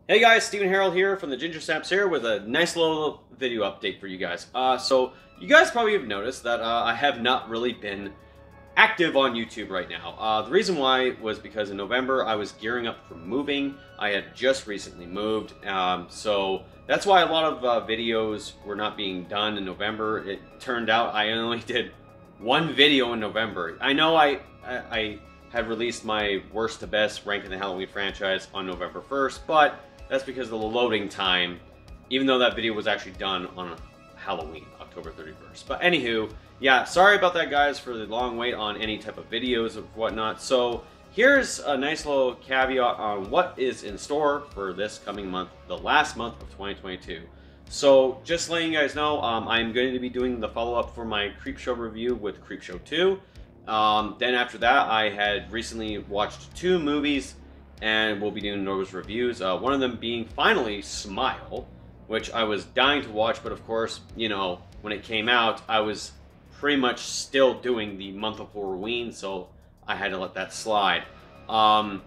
Hey guys, Stephen Harold here from the Ginger Snaps here with a nice little video update for you guys. So you guys probably have noticed that I have not really been active on YouTube right now. The reason why was because in November I was gearing up for moving. I had just recently moved, so that's why a lot of videos were not being done in November. It turned out I only did one video in November. I know I had released my worst to best rank in the Halloween franchise on November 1st, but that's because of the loading time, even though that video was actually done on Halloween, October 31st. But anywho, yeah, sorry about that, guys, for the long wait on any type of videos or whatnot. So here's a nice little caveat on what is in store for this coming month, the last month of 2022. So just letting you guys know, I'm going to be doing the follow-up for my Creepshow review with Creepshow 2. Then after that, I had recently watched 2 movies, and we'll be doing those reviews. One of them being finally Smile, which I was dying to watch, but of course, you know, when it came out, I was pretty much still doing the month of Halloween, so I had to let that slide. I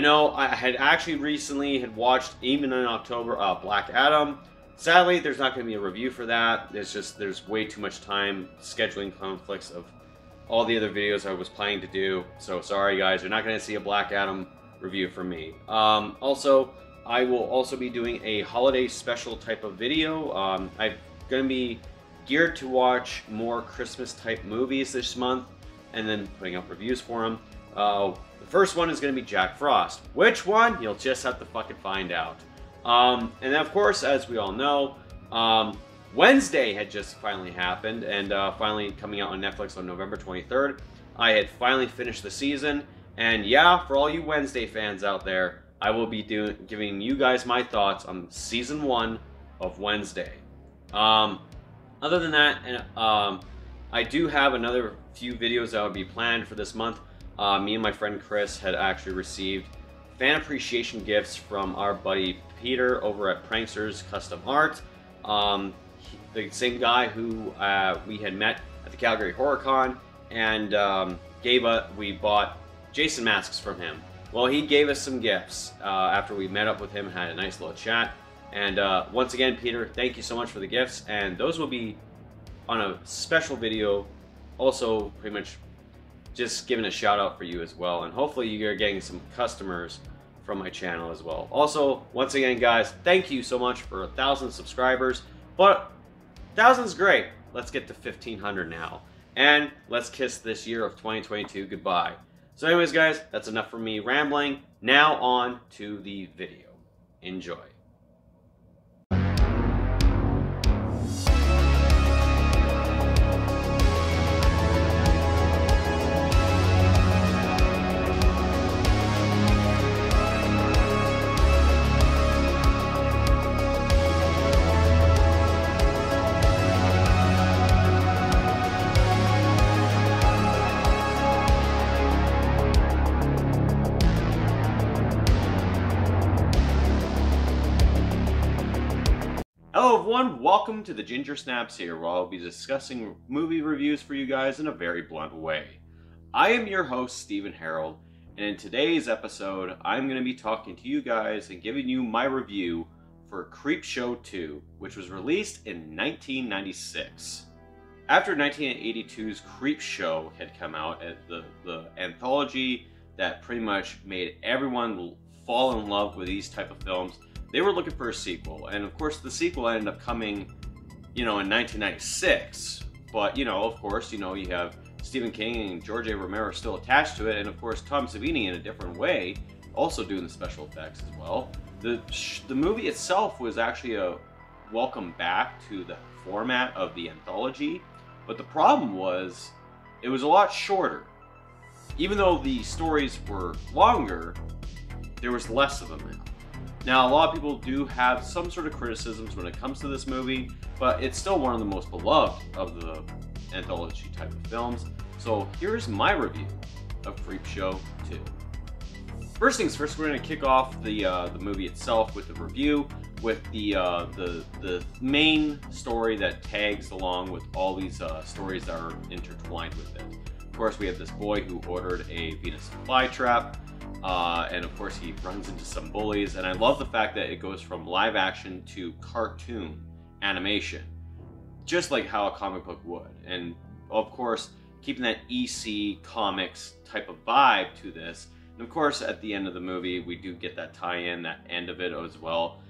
know I had actually recently had watched, even in October, Black Adam. Sadly, there's not going to be a review for that. There's way too much time scheduling conflicts of all the other videos I was planning to do. So sorry, guys, you're not going to see a Black Adam review from me. Also, I will also be doing a holiday special type of video. I'm going to be geared to watch more Christmas type movies this month and then putting up reviews for them. The first one is going to be Jack Frost. Which one? You'll just have to fucking find out. And then, of course, as we all know, Wednesday had just finally happened, and finally coming out on Netflix on November 23rd. I had finally finished the season, and yeah, for all you Wednesday fans out there, I will be giving you guys my thoughts on Season 1 of Wednesday. Other than that, I do have another few videos that would be planned for this month. Me and my friend Chris had actually received fan appreciation gifts from our buddy Peter over at Pranksters Custom Art. The same guy who we had met at the Calgary Horror Con, and we bought Jason masks from him. Well, he gave us some gifts after we met up with him, had a nice little chat. And once again, Peter, thank you so much for the gifts, and those will be on a special video, also pretty much just giving a shout out for you as well, and hopefully you're getting some customers from my channel as well. Also, once again, guys, thank you so much for 1,000 subscribers, but 1,000's great. Let's get to 1,500 now, and let's kiss this year of 2022 goodbye. So anyways, guys, that's enough for me rambling. Now on to the video. Enjoy. Hello everyone, welcome to the Ginger Snaps here, where I'll be discussing movie reviews for you guys in a very blunt way. I am your host, Stephen Harold, and in today's episode, I'm going to be talking to you guys and giving you my review for Creepshow 2, which was released in 1996. After 1982's Creepshow had come out, the anthology that pretty much made everyone fall in love with these type of films, they were looking for a sequel, and of course the sequel ended up coming, you know, in 1996. But, you know, of course, you know, you have Stephen King and George A. Romero still attached to it, and of course Tom Savini in a different way, also doing the special effects as well. The movie itself was actually a welcome back to the format of the anthology, but the problem was it was a lot shorter. Even though the stories were longer, there was less of them now. Now, a lot of people do have some sort of criticisms when it comes to this movie, but it's still one of the most beloved of the anthology type of films. So here's my review of Creepshow 2. First things first, we're going to kick off the movie itself with the review, with the main story that tags along with all these stories that are intertwined with it. Of course, we have this boy who ordered a Venus flytrap. And of course he runs into some bullies, and I love the fact that it goes from live action to cartoon animation, just like how a comic book would. And of course keeping that EC Comics type of vibe to this. And of course at the end of the movie we do get that tie-in, that end of it as well.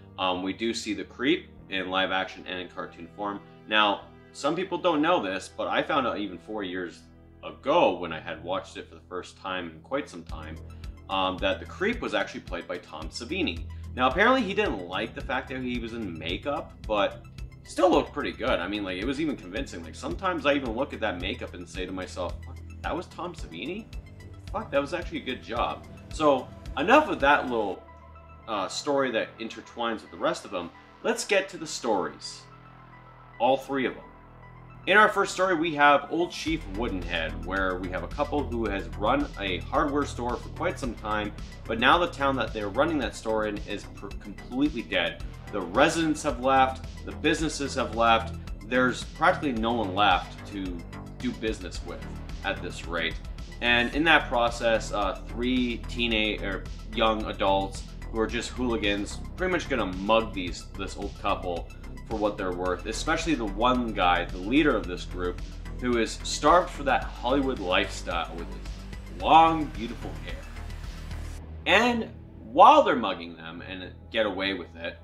We do see the Creep in live action and in cartoon form. Now some people don't know this, but I found out even 4 years ago when I had watched it for the first time in quite some time, that the Creep was actually played by Tom Savini. Now apparently he didn't like the fact that he was in makeup, but still looked pretty good. I mean, like, it was even convincing. Like, sometimes I even look at that makeup and say to myself, that was Tom Savini? Fuck, that was actually a good job. So enough of that little story that intertwines with the rest of them. Let's get to the stories. All three of them. In our first story, we have Old Chief Woodenhead, where we have a couple who has run a hardware store for quite some time, but now the town that they're running that store in is completely dead. The residents have left, the businesses have left, there's practically no one left to do business with at this rate. And in that process, three young adults who are just hooligans, pretty much gonna mug this old couple for what they're worth, especially the one guy, the leader of this group, who is starved for that Hollywood lifestyle with his long, beautiful hair. And while they're mugging them and get away with it,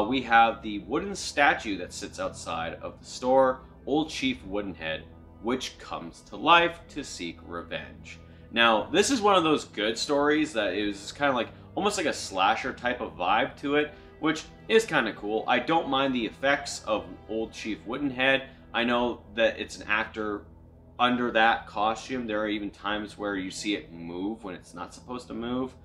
we have the wooden statue that sits outside of the store, Old Chief Woodenhead, which comes to life to seek revenge. Now, this is one of those good stories that is kind of like, almost like a slasher type of vibe to it, which is kind of cool. I don't mind the effects of Old Chief Woodenhead. I know that it's an actor under that costume. There are even times where you see it move when it's not supposed to move,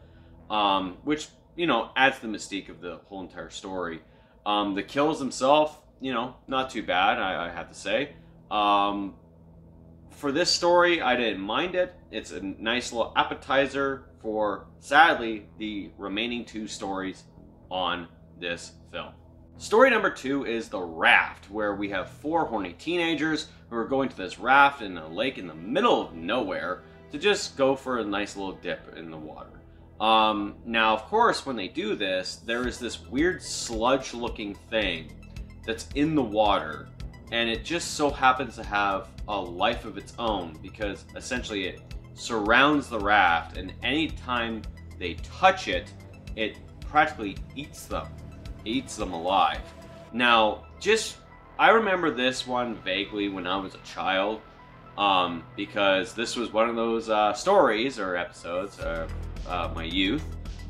which, you know, adds the mystique of the whole entire story. The kills themselves, you know, not too bad, I have to say. For this story, I didn't mind it. It's a nice little appetizer for, sadly, the remaining two stories on this film. Story number 2 is The Raft, where we have 4 horny teenagers who are going to this raft in a lake in the middle of nowhere to just go for a nice little dip in the water. Now, of course, when they do this, there is this weird sludge-looking thing that's in the water, and it just so happens to have a life of its own, because essentially it surrounds the raft, and anytime they touch it, it practically eats them alive. Now, I remember this one vaguely when I was a child, because this was one of those stories or episodes of my youth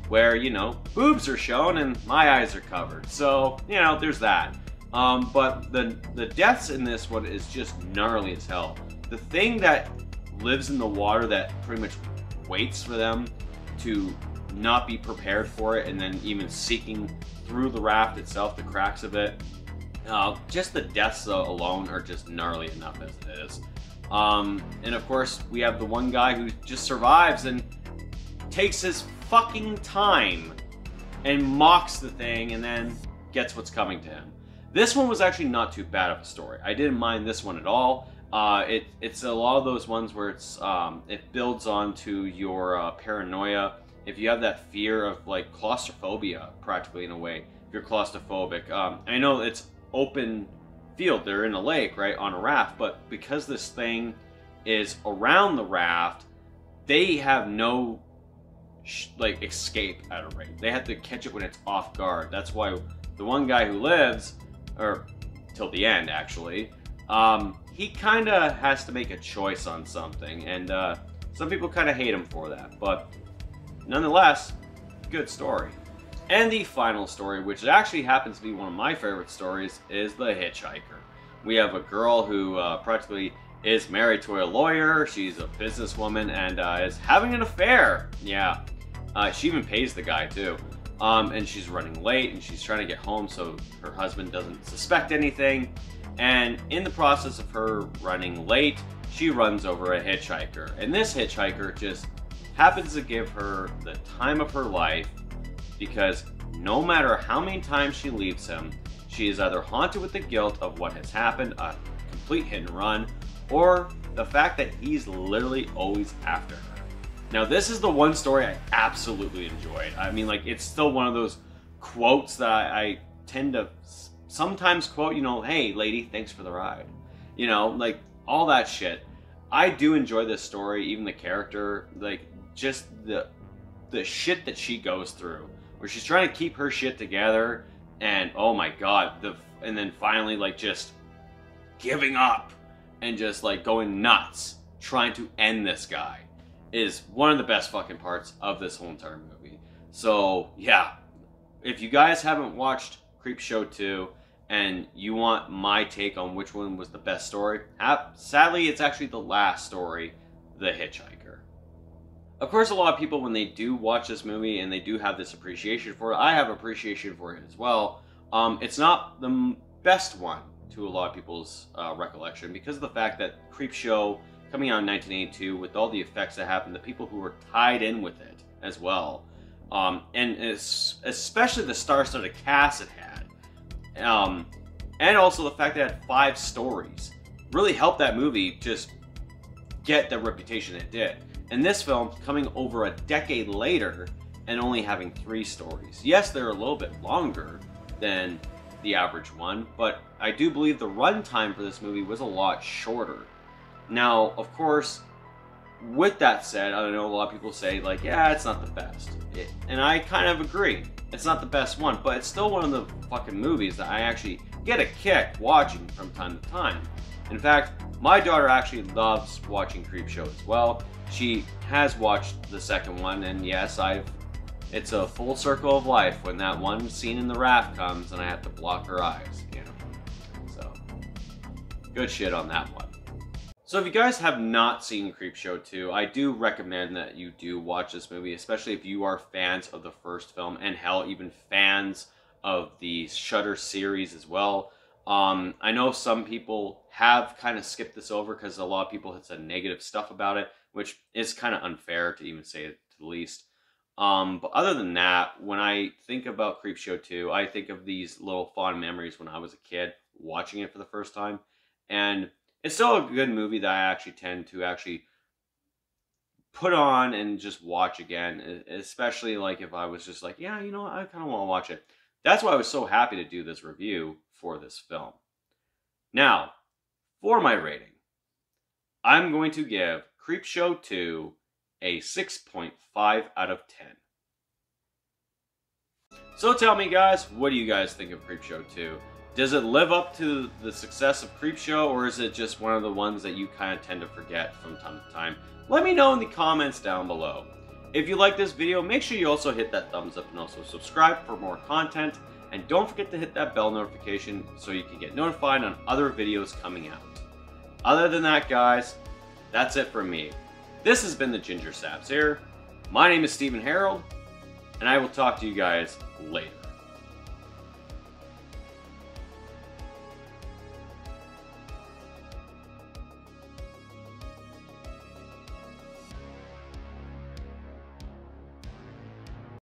where, you know, boobs are shown and my eyes are covered. So, you know, there's that. But the deaths in this one is just gnarly as hell. The thing that lives in the water that pretty much waits for them to not be prepared for it, and then even seeking through the raft itself, the cracks of it. Just the deaths alone are just gnarly enough as it is. And of course, we have the one guy who just survives and takes his fucking time and mocks the thing and then gets what's coming to him. This one was actually not too bad of a story. I didn't mind this one at all. It's a lot of those ones where it builds onto your paranoia. If you have that fear of, like, claustrophobia, practically, in a way, if you're claustrophobic. I know it's open field, they're in a lake, right, on a raft, but because this thing is around the raft, they have no, like, escape at a rate. They have to catch it when it's off guard. That's why the one guy who lives, or till the end, actually, he kind of has to make a choice on something, and some people kind of hate him for that, but nonetheless, good story. And the final story, which actually happens to be one of my favorite stories, is The Hitchhiker. We have a girl who practically is married to a lawyer. She's a businesswoman and is having an affair. Yeah, she even pays the guy too. And she's running late and she's trying to get home so her husband doesn't suspect anything. And in the process of her running late, she runs over a hitchhiker. And this hitchhiker just happens to give her the time of her life, because no matter how many times she leaves him, she is either haunted with the guilt of what has happened, a complete hit and run, or the fact that he's literally always after her. Now, this is the one story I absolutely enjoyed. I mean, like, it's still one of those quotes that I tend to sometimes quote, you know, hey, lady, thanks for the ride. You know, like, all that shit. I do enjoy this story, even the character, like, just the shit that she goes through, where she's trying to keep her shit together, and oh my god, and then finally, like, just giving up and just, like, going nuts trying to end this guy is one of the best fucking parts of this whole entire movie. So, yeah, if you guys haven't watched Creepshow 2 and you want my take on which one was the best story, sadly, it's actually the last story, The Hitchhiker. Of course, a lot of people, when they do watch this movie and they do have this appreciation for it, I have appreciation for it as well. It's not the best one to a lot of people's recollection because of the fact that Creepshow, coming out in 1982, with all the effects that happened, the people who were tied in with it as well, and especially the star-studded cast it had, and also the fact that it had 5 stories, really helped that movie just get the reputation it did. And this film, coming over a decade later and only having 3 stories. Yes, they're a little bit longer than the average one, but I do believe the runtime for this movie was a lot shorter. Now, of course, with that said, I know a lot of people say, like, yeah, it's not the best. And I kind of agree. It's not the best one, but it's still one of the fucking movies that I actually get a kick watching from time to time. In fact, my daughter actually loves watching Creepshow as well. She has watched the second one, and yes, it's a full circle of life when that one scene in the raft comes and I have to block her eyes, you know. So, good shit on that one. So if you guys have not seen Creepshow 2, I do recommend that you do watch this movie, especially if you are fans of the first film, and hell, even fans of the Shudder series as well. I know some people have kind of skipped this over because a lot of people have said negative stuff about it, which is kind of unfair to even say it to the least. But other than that, when I think about Creepshow 2, I think of these little fond memories when I was a kid watching it for the first time. And it's still a good movie that I actually tend to actually put on and just watch again, especially like if I was just like, yeah, you know, I kind of want to watch it. That's why I was so happy to do this review for this film. Now, for my rating, I'm going to give Creepshow 2 a 6.5 out of 10. So tell me, guys, what do you guys think of Creepshow 2? Does it live up to the success of Creepshow, or is it just one of the ones that you kind of tend to forget from time to time? Let me know in the comments down below. If you like this video, make sure you also hit that thumbs up and also subscribe for more content. And don't forget to hit that bell notification so you can get notified on other videos coming out. Other than that, guys, that's it for me. This has been the Ginger Saps here. My name is Stephen Harold, and I will talk to you guys later.